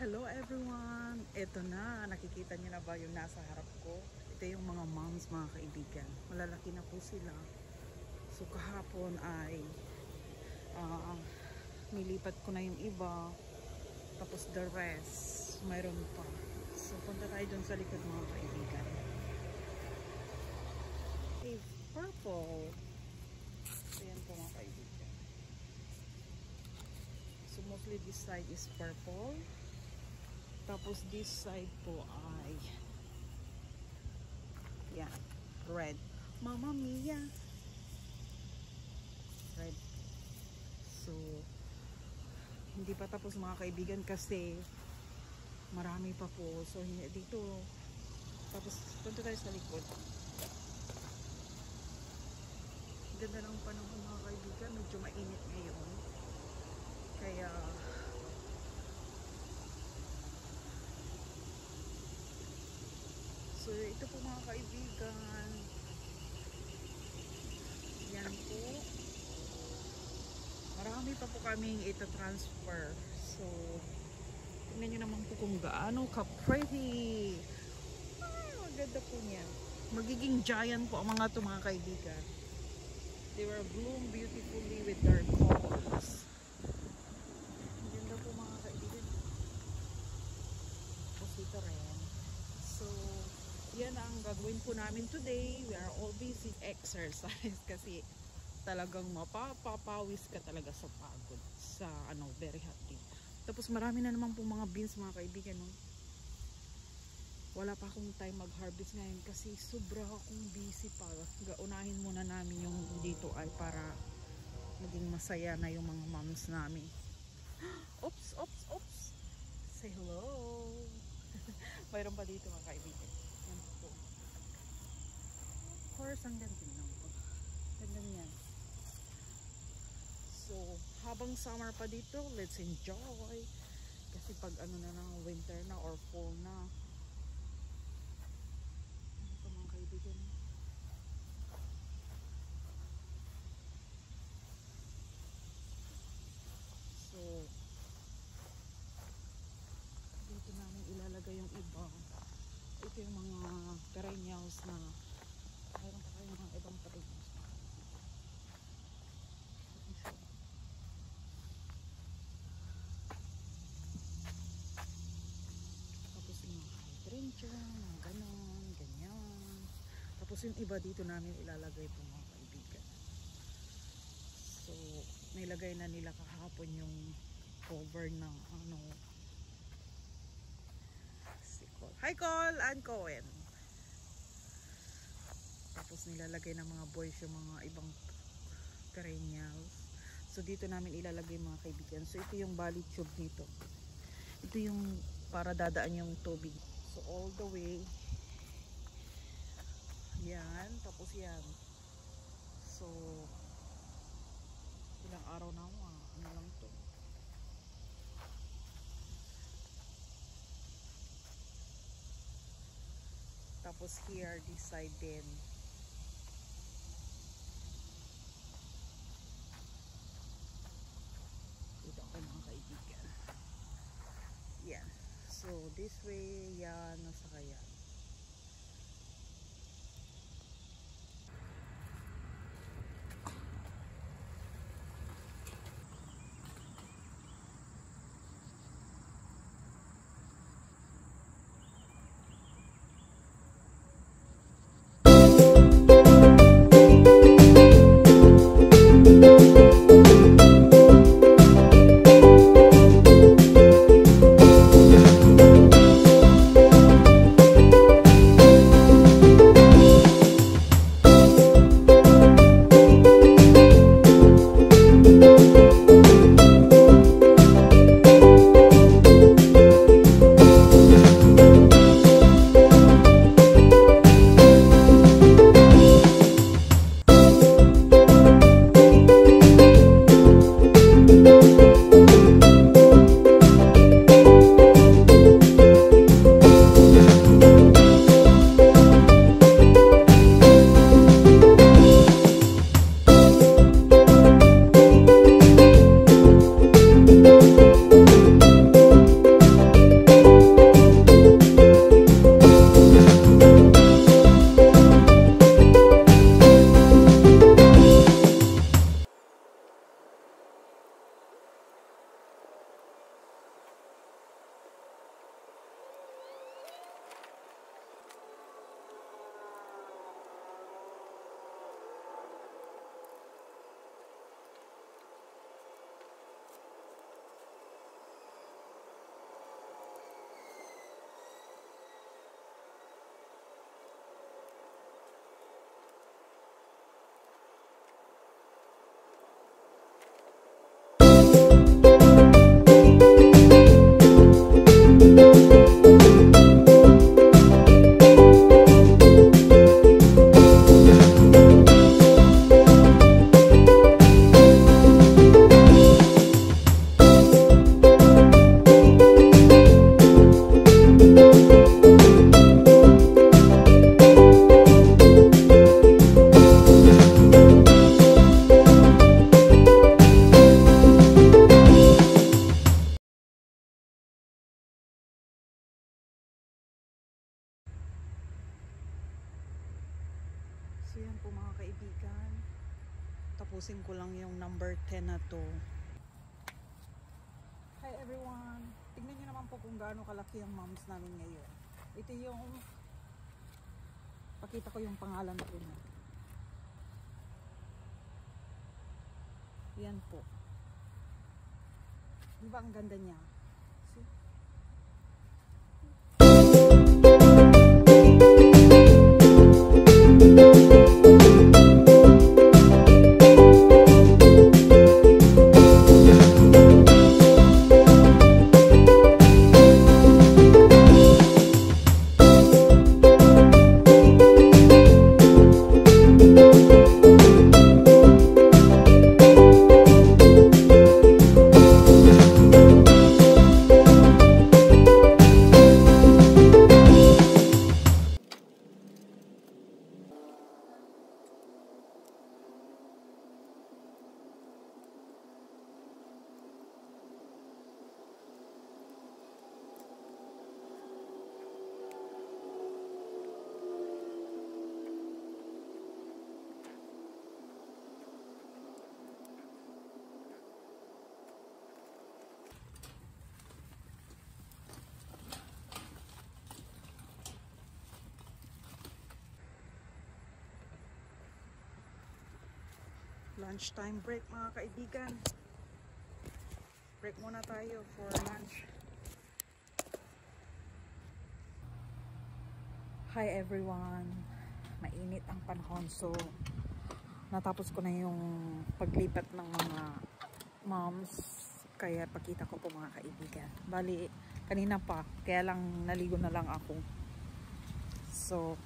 Hello everyone! Ito na, nakikita niyo na ba yung nasa harap ko? Ito yung mga moms, mga kaibigan. Malalaki na po sila. So kahapon ay nilipat ko na yung iba. Tapos the rest, mayroon pa. So punta tayo dun sa likod, mga kaibigan. Hey, purple! So yan po, mga kaibigan. So mostly this side is purple. Tapos this side po ay yan, red. Mama Mia, red. So hindi pa tapos, mga kaibigan, kasi marami pa po. So dito, tapos punta tayo sa likod. Ganda ng panahon, mga kaibigan. Medyo mainit ngayon, kaya so ito po, mga kaibigan, yan po, marami pa po kaming ita-transfer. So tingnan nyo naman po kung gaano ka-pretty. Maganda po niya. Magiging giant po ang mga ito, mga kaibigan. They will bloom beautifully with their colors. Maganda po, mga kaibigan. Tapos ito rin. So yan ang gagawin po namin today. We are all busy exercise kasi talagang mapapawis ka talaga sa pagod, sa very hot day. Tapos marami na naman po mga beans, mga kaibigan, no? Wala pa akong time mag-harvest ngayon kasi sobra akong busy pa. Gaunahin muna namin yung dito ay para maging masaya na yung mga moms namin. Oops, oops, oops. Say hello. Mayroon pa dito, mga kaibigan. Yan po. Of course, ang ganda lang po. Ganda niyan. So, habang summer pa dito, let's enjoy. Kasi pag ano na ng winter na or fall na. Ano pa, mga kaibigan? So, dito namin ilalagay yung iba. Ito yung mga perennials na mayroon pa kayong mga ibang perennials. Tapos yung mga hydrangea, mga ganon, ganyan. Tapos yung iba dito namin ilalagay po, mga kaibigan. So nilagay na nila kahapon yung cover ng Hi Cole and Cohen. Tapos nilalagay ng mga boys yung mga ibang perennials. So dito namin ilalagay, mga kaibigan. So ito yung valley tube dito. Ito yung para dadaan yung tubig. So all the way. Yan. Tapos yan. So ilang araw na ano lang to. Tapos here, this side din. Dito ako, mga kaibigan. Yan. So this way, yan, nasa kaya. kaibigan. Tapusin ko lang yung number 10 na to. Hi everyone! Tignan nyo naman po kung gaano kalaki ang moms namin ngayon. Ito yung pakita ko yung pangalan ko na. Yan po. Diba ang ganda niya? See? Lunchtime break mga kaibigan. Break muna tayo for lunch. Hi everyone. Mainit ang panahon, so natapos ko na yung paglipat ng mga moms, kaya pakita ko po mga kaibigan. Bali kanina pa, kaya lang naligo na lang ako. So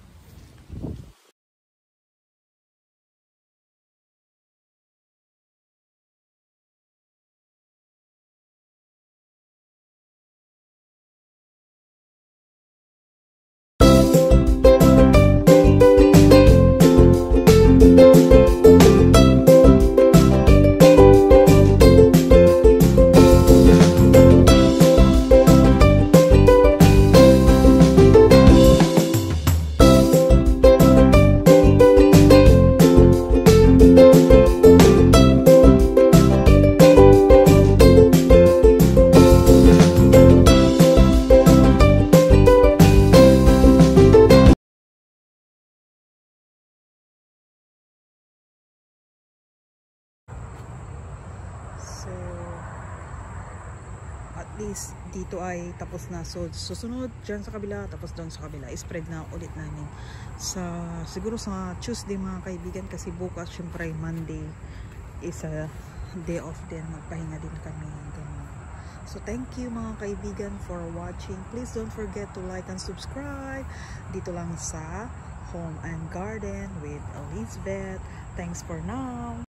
at least dito ay tapos na. So susunod dyan sa kabila, tapos doon sa kabila, spread na ulit namin siguro sa Tuesday mga kaibigan, kasi bukas syempre Monday is a day off din, magpahinga din kami. So thank you mga kaibigan for watching. Please don't forget to like and subscribe dito lang sa Home and Garden with Elizabeth. Thanks for now.